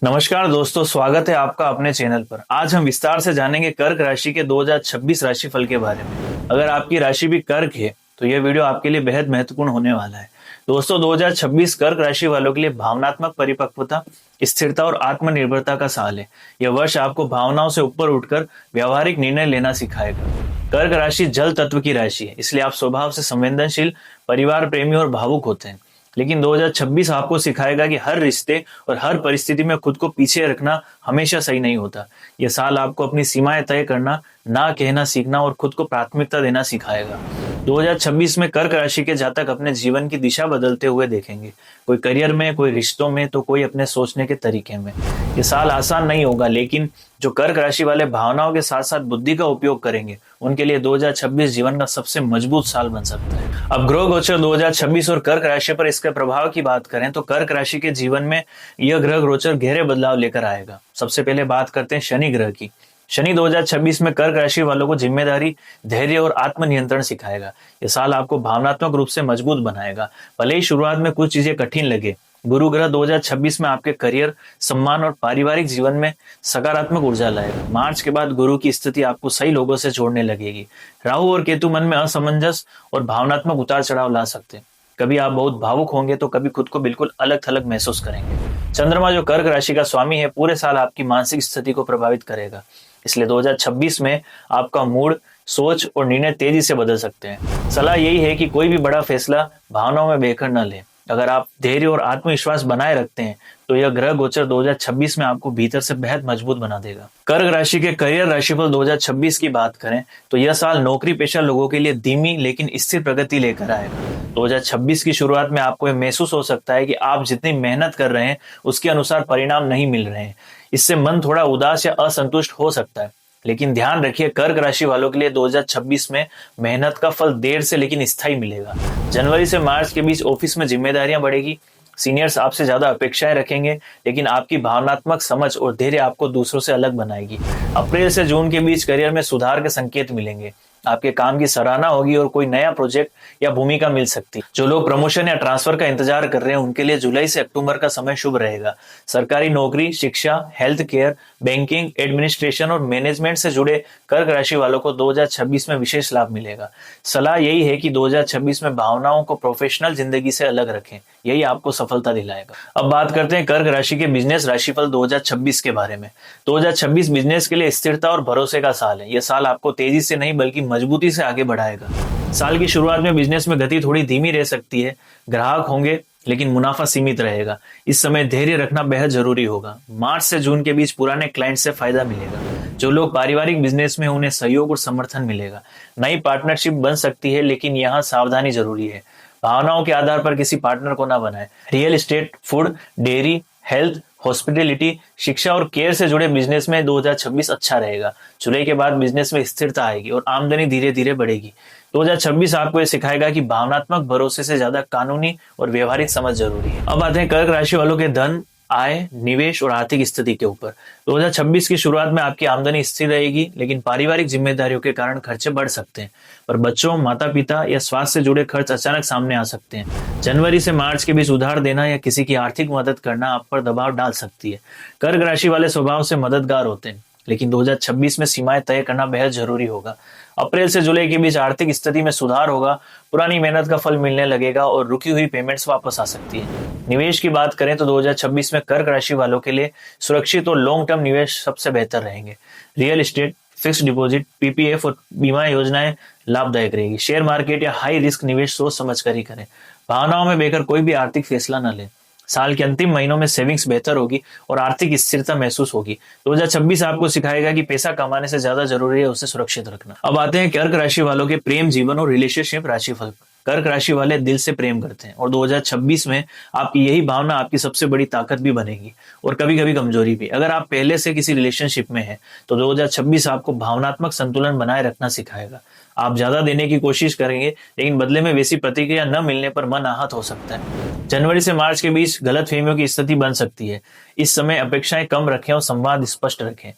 नमस्कार दोस्तों, स्वागत है आपका अपने चैनल पर। आज हम विस्तार से जानेंगे कर्क राशि के 2026 राशिफल के बारे में। अगर आपकी राशि भी कर्क है तो यह वीडियो आपके लिए बेहद महत्वपूर्ण होने वाला है। दोस्तों, 2026 कर्क राशि वालों के लिए भावनात्मक परिपक्वता, स्थिरता और आत्मनिर्भरता का साल है। यह वर्ष आपको भावनाओं से ऊपर उठकर व्यावहारिक निर्णय लेना सिखाएगा। कर्क राशि जल तत्व की राशि है, इसलिए आप स्वभाव से संवेदनशील, परिवार प्रेमी और भावुक होते हैं। लेकिन 2026 आपको सिखाएगा कि हर रिश्ते और हर परिस्थिति में खुद को पीछे रखना हमेशा सही नहीं होता। यह साल आपको अपनी सीमाएं तय करना, ना कहना सीखना और खुद को प्राथमिकता देना सिखाएगा। 2026 में कर्क राशि के जातक अपने जीवन की दिशा बदलते हुए देखेंगे, कोई करियर में, कोई रिश्तों में, तो कोई अपने सोचने के तरीके में। ये साल आसान नहीं होगा, लेकिन जो कर्क राशि वाले भावनाओं के साथ साथ बुद्धि का उपयोग करेंगे, उनके लिए 2026 जीवन का सबसे मजबूत साल बन सकता है। अब ग्रह गोचर 2026 और कर्क राशि पर इसके प्रभाव की बात करें तो कर्क राशि के जीवन में यह ग्रह गोचर गहरे बदलाव लेकर आएगा। सबसे पहले बात करते हैं शनि ग्रह की। शनि 2026 में कर्क राशि वालों को जिम्मेदारी, धैर्य और आत्मनियंत्रण सिखाएगा। यह साल आपको भावनात्मक रूप से मजबूत बनाएगा। भले ही शुरुआत में कुछ चीजें कठिन लगे। गुरु ग्रह 2026 में आपके करियर, सम्मान और पारिवारिक जीवन में सकारात्मक ऊर्जा लाएगा। मार्च के बाद गुरु की स्थिति आपको सही लोगों से जोड़ने लगेगी। राहु और केतु मन में असमंजस और भावनात्मक उतार चढ़ाव ला सकते हैं। कभी आप बहुत भावुक होंगे तो कभी खुद को बिल्कुल अलग थलग महसूस करेंगे। चंद्रमा जो कर्क राशि का स्वामी है, पूरे साल आपकी मानसिक स्थिति को प्रभावित करेगा। इसलिए 2026 में आपका मूड, सोच और निर्णय तेजी से बदल सकते हैं। सलाह यही है कि कोई भी बड़ा फैसला भावनाओं में बहकर न लें। अगर आप धैर्य और आत्मविश्वास बनाए रखते हैं तो यह ग्रह गोचर 2026 में आपको भीतर से बेहद मजबूत बना देगा। कर्क राशि के करियर राशिफल 2026 की बात करें तो यह साल नौकरी पेशा लोगों के लिए धीमी लेकिन स्थिर प्रगति लेकर आएगा। 2026 की शुरुआत में आपको यह महसूस हो सकता है कि आप जितनी मेहनत कर रहे हैं उसके अनुसार परिणाम नहीं मिल रहे हैं। इससे मन थोड़ा उदास या असंतुष्ट हो सकता है। लेकिन ध्यान रखिए, कर्क राशि वालों के लिए 2026 में मेहनत का फल देर से लेकिन स्थायी मिलेगा। जनवरी से मार्च के बीच ऑफिस में जिम्मेदारियां बढ़ेगी। सीनियर्स आपसे ज्यादा अपेक्षाएं रखेंगे, लेकिन आपकी भावनात्मक समझ और धैर्य आपको दूसरों से अलग बनाएगी। अप्रैल से जून के बीच करियर में सुधार के संकेत मिलेंगे। आपके काम की सराहना होगी और कोई नया प्रोजेक्ट या भूमिका मिल सकती है। जो लोग प्रमोशन या ट्रांसफर का इंतजार कर रहे हैं उनके लिए जुलाई से अक्टूबर का समय शुभ रहेगा। सरकारी नौकरी, शिक्षा, हेल्थ केयर, बैंकिंग, एडमिनिस्ट्रेशन और मैनेजमेंट से जुड़े कर्क राशि वालों को 2026 में विशेष लाभ मिलेगा। सलाह यही है कि 2026 में भावनाओं को प्रोफेशनल जिंदगी से अलग रखें, यही आपको सफलता दिलाएगा। अब बात करते हैं कर्क राशि के बिजनेस राशिफल 2026 के बारे में। 2026 बिजनेस के लिए स्थिरता और भरोसे का साल है। यह साल आपको तेजी से नहीं बल्कि मजबूती से आगे बढ़ाएगा। साल की शुरुआत में बिजनेस में गति थोड़ी धीमी रह सकती है। ग्राहक होंगे लेकिन मुनाफा सीमित रहेगा। इस समय धैर्य रखना बेहद जरूरी होगा। मार्च से जून के बीच पुराने क्लाइंट से फायदा मिलेगा। जो लोग पारिवारिक बिजनेस में उन्हें सहयोग और समर्थन मिलेगा। नई पार्टनरशिप बन सकती है, लेकिन यहाँ सावधानी जरूरी है। भावनाओं के आधार पर किसी पार्टनर को ना बनाए। Real estate, food, dairy, health, hospitality, शिक्षा और केयर से जुड़े बिजनेस में 2026 अच्छा रहेगा। जुलाई के बाद बिजनेस में स्थिरता आएगी और आमदनी धीरे धीरे बढ़ेगी। 2026 आपको ये सिखाएगा कि भावनात्मक भरोसे से ज्यादा कानूनी और व्यवहारिक समझ जरूरी है। अब आते हैं कर्क राशि वालों के धन, आय, निवेश और आर्थिक स्थिति के ऊपर। 2026 की शुरुआत में आपकी आमदनी स्थिर रहेगी, लेकिन पारिवारिक जिम्मेदारियों के कारण खर्चे बढ़ सकते हैं। पर बच्चों, माता पिता या स्वास्थ्य से जुड़े खर्च अचानक सामने आ सकते हैं। जनवरी से मार्च के बीच उधार देना या किसी की आर्थिक मदद करना आप पर दबाव डाल सकती है। कर्क राशि वाले स्वभाव से मददगार होते हैं, लेकिन 2026 में सीमाएं तय करना बेहद जरूरी होगा। अप्रैल से जुलाई के बीच आर्थिक स्थिति में सुधार होगा। पुरानी मेहनत का फल मिलने लगेगा और रुकी हुई पेमेंट्स वापस आ सकती है। निवेश की बात करें तो 2026 में कर्क राशि वालों के लिए सुरक्षित और लॉन्ग टर्म निवेश सबसे बेहतर रहेंगे। Real estate, fixed deposit, PPF और बीमा योजनाएं लाभदायक रहेगी। शेयर मार्केट या हाई रिस्क निवेश सोच समझ कर ही करें। भावनाओं में बहकर कोई भी आर्थिक फैसला न लें। साल के अंतिम महीनों में सेविंग्स बेहतर होगी और आर्थिक स्थिरता महसूस होगी। 2026 आपको सिखाएगा कि पैसा कमाने से ज्यादा जरूरी है उसे सुरक्षित रखना। अब आते हैं कर्क राशि वालों के प्रेम जीवन और रिलेशनशिप राशिफल। कर्क राशि वाले दिल से प्रेम करते हैं और 2026 में आपकी यही भावना आपकी सबसे बड़ी ताकत भी बनेगी और कभी कभी कमजोरी भी। अगर आप पहले से किसी रिलेशनशिप में हैं तो 2026 आपको भावनात्मक संतुलन बनाए रखना सिखाएगा। आप ज्यादा देने की कोशिश करेंगे, लेकिन बदले में वैसी प्रतिक्रिया न मिलने पर मन आहत हो सकता है। जनवरी से मार्च के बीच गलतफहमियों की स्थिति बन सकती है। इस समय अपेक्षाएं कम रखें और संवाद स्पष्ट रखें।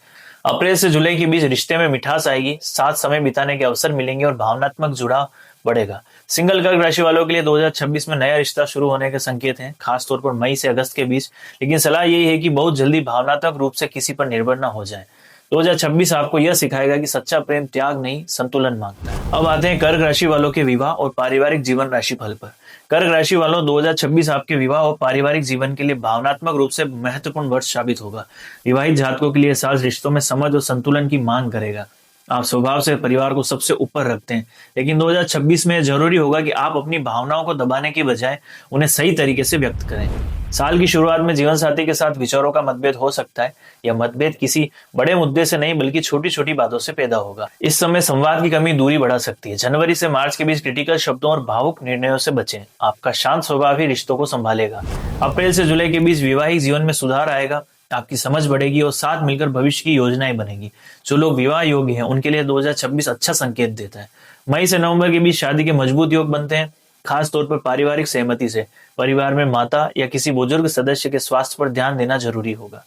अप्रैल से जुलाई के बीच रिश्ते में मिठास आएगी। साथ समय बिताने के अवसर मिलेंगे और भावनात्मक जुड़ाव बढ़ेगा। सिंगल कर्क राशि वालों के लिए 2026 में नया रिश्ता शुरू होने के संकेत हैं, खासतौर पर मई से अगस्त के बीच। लेकिन सलाह यही है कि बहुत जल्दी भावनात्मक रूप से किसी पर निर्भर न हो जाए। 2026 आपको यह सिखाएगा कि सच्चा प्रेम त्याग नहीं, संतुलन मांगता है। अब आते हैं कर्क राशि वालों के विवाह और पारिवारिक जीवन राशि फल पर। कर्क राशि वालों, 2026 आपके विवाह और पारिवारिक जीवन के लिए भावनात्मक रूप से महत्वपूर्ण वर्ष साबित होगा। विवाहित जातकों के लिए साल रिश्तों में समझ और संतुलन की मांग करेगा। आप स्वभाव से परिवार को सबसे ऊपर रखते हैं, लेकिन 2026 में जरूरी होगा कि आप अपनी भावनाओं को दबाने की बजाय उन्हें सही तरीके से व्यक्त करें। साल की शुरुआत में जीवन साथी के साथ विचारों का मतभेद हो सकता है। यह मतभेद किसी बड़े मुद्दे से नहीं बल्कि छोटी छोटी बातों से पैदा होगा। इस समय संवाद की कमी दूरी बढ़ा सकती है। जनवरी से मार्च के बीच क्रिटिकल शब्दों और भावुक निर्णयों से बचें। आपका शांत स्वभाव ही रिश्तों को संभालेगा। अप्रैल से जुलाई के बीच वैवाहिक जीवन में सुधार आएगा, आपकी समझ बढ़ेगी और साथ मिलकर भविष्य की योजनाएं बनेगी। जो लोग विवाह योग्य हैं उनके लिए 2026 अच्छा संकेत देता है। मई से नवंबर के बीच शादी के मजबूत योग बनते हैं, खास तौर पर पारिवारिक सहमति से। परिवार में माता या किसी बुजुर्ग सदस्य के स्वास्थ्य पर ध्यान देना जरूरी होगा।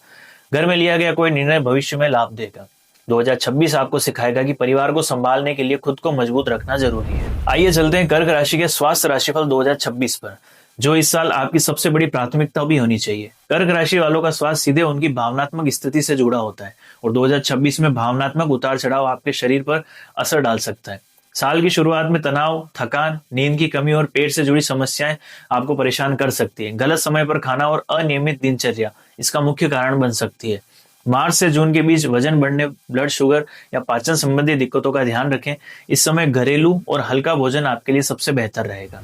घर में लिया गया कोई निर्णय भविष्य में लाभ देगा। 2026 आपको सिखाएगा कि परिवार को संभालने के लिए खुद को मजबूत रखना जरूरी है। आइए चलते हैं कर्क राशि के स्वास्थ्य राशिफल 2026 पर, जो इस साल आपकी सबसे बड़ी प्राथमिकता भी होनी चाहिए। कर्क राशि वालों का स्वास्थ्य सीधे उनकी भावनात्मक स्थिति से जुड़ा होता है और 2026 में भावनात्मक उतार चढ़ाव आपके शरीर पर असर डाल सकता है। साल की शुरुआत में तनाव, थकान, नींद की कमी और पेट से जुड़ी समस्याएं आपको परेशान कर सकती है। गलत समय पर खाना और अनियमित दिनचर्या इसका मुख्य कारण बन सकती है। मार्च से जून के बीच वजन बढ़ने, ब्लड शुगर या पाचन संबंधी दिक्कतों का ध्यान रखें। इस समय घरेलू और हल्का भोजन आपके लिए सबसे बेहतर रहेगा।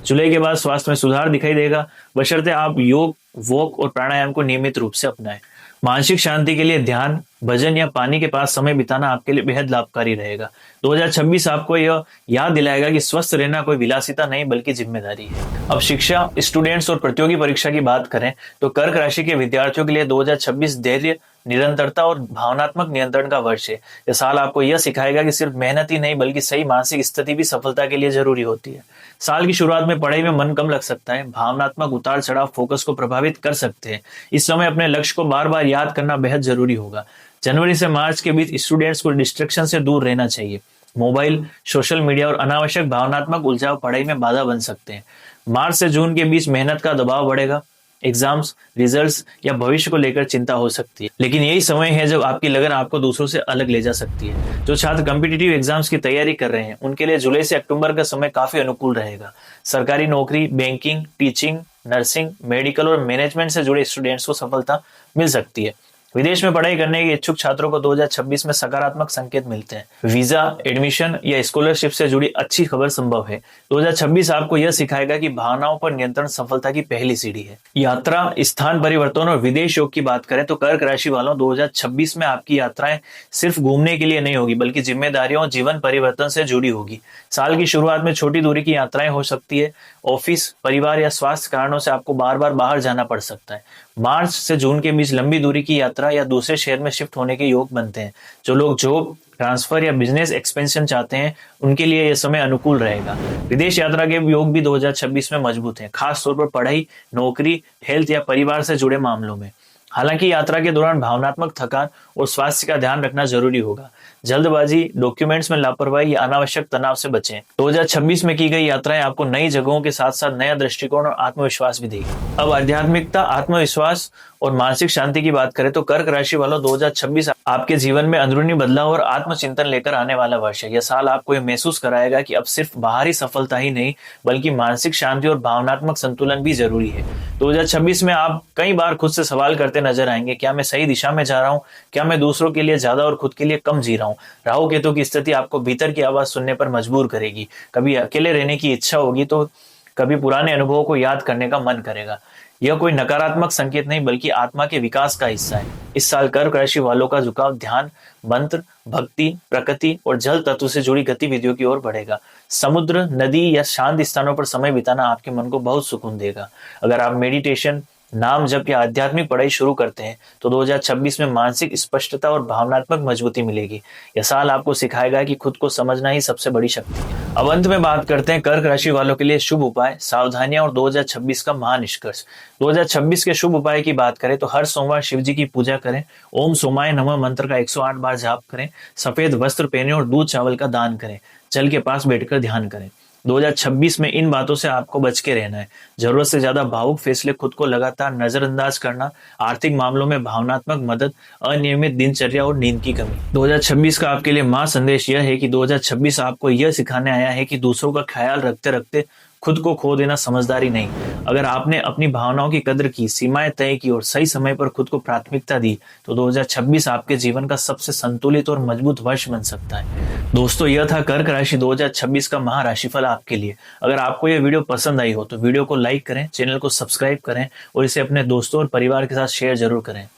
जुलाई के बाद स्वास्थ्य में सुधार दिखाई देगा, बशर्ते आप योग, वॉक और प्राणायाम को नियमित रूप से अपनाएं। मानसिक शांति के लिए ध्यान, भजन या पानी के पास समय बिताना आपके लिए बेहद लाभकारी रहेगा। 2026 आपको यह याद दिलाएगा कि स्वस्थ रहना कोई विलासिता नहीं बल्कि जिम्मेदारी है। अब शिक्षा, स्टूडेंट्स और प्रतियोगी परीक्षा की बात करें तो कर्क राशि के विद्यार्थियों के लिए 2026 धैर्य, निरंतरता और भावनात्मक नियंत्रण का वर्ष है। यह साल आपको यह सिखाएगा कि सिर्फ मेहनत ही नहीं बल्कि सही मानसिक स्थिति भी सफलता के लिए जरूरी होती है। साल की शुरुआत में पढ़ाई में मन कम लग सकता है। भावनात्मक उतार चढ़ाव फोकस को प्रभावित कर सकते हैं। इस समय अपने लक्ष्य को बार बार याद करना बेहद जरूरी होगा। जनवरी से मार्च के बीच स्टूडेंट्स को डिस्ट्रैक्शन से दूर रहना चाहिए। मोबाइल, सोशल मीडिया और अनावश्यक भावनात्मक उलझाव पढ़ाई में बाधा बन सकते हैं। मार्च से जून के बीच मेहनत का दबाव बढ़ेगा। एग्जाम्स, रिजल्ट्स या भविष्य को लेकर चिंता हो सकती है, लेकिन यही समय है जब आपकी लगन आपको दूसरों से अलग ले जा सकती है। जो छात्र कॉम्पिटिटिव एग्जाम्स की तैयारी कर रहे हैं उनके लिए जुलाई से अक्टूबर का समय काफी अनुकूल रहेगा। सरकारी नौकरी, बैंकिंग, टीचिंग, नर्सिंग, मेडिकल और मैनेजमेंट से जुड़े स्टूडेंट्स को सफलता मिल सकती है। विदेश में पढ़ाई करने के इच्छुक छात्रों को 2026 में सकारात्मक संकेत मिलते हैं। वीजा, एडमिशन या स्कॉलरशिप से जुड़ी अच्छी खबर संभव है। 2026 आपको यह सिखाएगा कि भावनाओं पर नियंत्रण सफलता की पहली सीढ़ी है। यात्रा, स्थान परिवर्तन और विदेश योग की बात करें तो कर्क राशि वालों, 2026 में आपकी यात्राएं सिर्फ घूमने के लिए नहीं होगी बल्कि जिम्मेदारियों और जीवन परिवर्तन से जुड़ी होगी। साल की शुरुआत में छोटी दूरी की यात्राएं हो सकती है। ऑफिस, परिवार या स्वास्थ्य कारणों से आपको बार बार बाहर जाना पड़ सकता है। मार्च से जून के बीच लंबी दूरी की यात्रा या दूसरे शहर में शिफ्ट होने के योग बनते हैं। जो लोग जॉब ट्रांसफर या बिजनेस एक्सपेंशन चाहते हैं उनके लिए यह समय अनुकूल रहेगा। विदेश यात्रा के योग भी 2026 में मजबूत हैं, खास तौर पर पढ़ाई, नौकरी, हेल्थ या परिवार से जुड़े मामलों में। हालांकि यात्रा के दौरान भावनात्मक थकान और स्वास्थ्य का ध्यान रखना जरूरी होगा। जल्दबाजी, डॉक्यूमेंट्स में लापरवाही या अनावश्यक तनाव से बचें। 2026 में की गई यात्राएं आपको नई जगहों के साथ साथ नया दृष्टिकोण और आत्मविश्वास भी देगी। अब आध्यात्मिकता, आत्मविश्वास और मानसिक शांति की बात करें तो कर्क राशि वालों, 2026 आपके जीवन में अंदरूनी बदलाव और आत्मचिंतन लेकर आने वाला वर्ष है। यह साल आपको यह महसूस कराएगा कि अब सिर्फ बाहरी सफलता ही नहीं बल्कि मानसिक शांति और भावनात्मक संतुलन भी जरूरी है। 2026 में आप कई बार खुद से सवाल करते नजर आएंगे, क्या मैं सही दिशा में जा रहा हूँ? क्या मैं दूसरों के लिए ज्यादा और खुद के लिए कम जी रहा हूँ? राहु केतु की स्थिति आपको भीतर की आवाज सुनने पर मजबूर करेगी। कभी अकेले रहने की इच्छा होगी तो कभी पुराने अनुभवों को याद करने का मन करेगा। यह कोई नकारात्मक संकेत नहीं बल्कि आत्मा के विकास का हिस्सा है। इस साल कर्क राशि वालों का झुकाव ध्यान, मंत्र, भक्ति, प्रकृति और जल तत्व से जुड़ी गतिविधियों की ओर बढ़ेगा। समुद्र, नदी या शांत स्थानों पर समय बिताना आपके मन को बहुत सुकून देगा। अगर आप मेडिटेशन, नाम जप या आध्यात्मिक पढ़ाई शुरू करते हैं तो 2026 में मानसिक स्पष्टता और भावनात्मक मजबूती मिलेगी। यह साल आपको सिखाएगा कि खुद को समझना ही सबसे बड़ी शक्ति है। अब अंत में बात करते हैं कर्क राशि वालों के लिए शुभ उपाय, सावधानियां और 2026 का महानिष्कर्ष। 2026 के शुभ उपाय की बात करें तो हर सोमवार शिव जी की पूजा करें, ओम सोमाय नमः मंत्र का 108 बार जाप करें, सफेद वस्त्र पहने और दूध चावल का दान करें, जल के पास बैठकर ध्यान करें। 2026 में इन बातों से आपको बच के रहना है। जरूरत से ज्यादा भावुक फैसले, खुद को लगातार नजरअंदाज करना, आर्थिक मामलों में भावनात्मक मदद, अनियमित दिनचर्या और नींद की कमी। 2026 का आपके लिए मां संदेश यह है कि 2026 आपको यह सिखाने आया है कि दूसरों का ख्याल रखते रखते खुद को खो देना समझदारी नहीं। अगर आपने अपनी भावनाओं की कदर की, सीमाएं तय की और सही समय पर खुद को प्राथमिकता दी, तो 2026 आपके जीवन का सबसे संतुलित और मजबूत वर्ष बन सकता है। दोस्तों, यह था कर्क राशि 2026 का महाराशिफल आपके लिए। अगर आपको यह वीडियो पसंद आई हो तो वीडियो को लाइक करें, चैनल को सब्सक्राइब करें और इसे अपने दोस्तों और परिवार के साथ शेयर जरूर करें।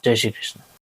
जय श्री कृष्ण।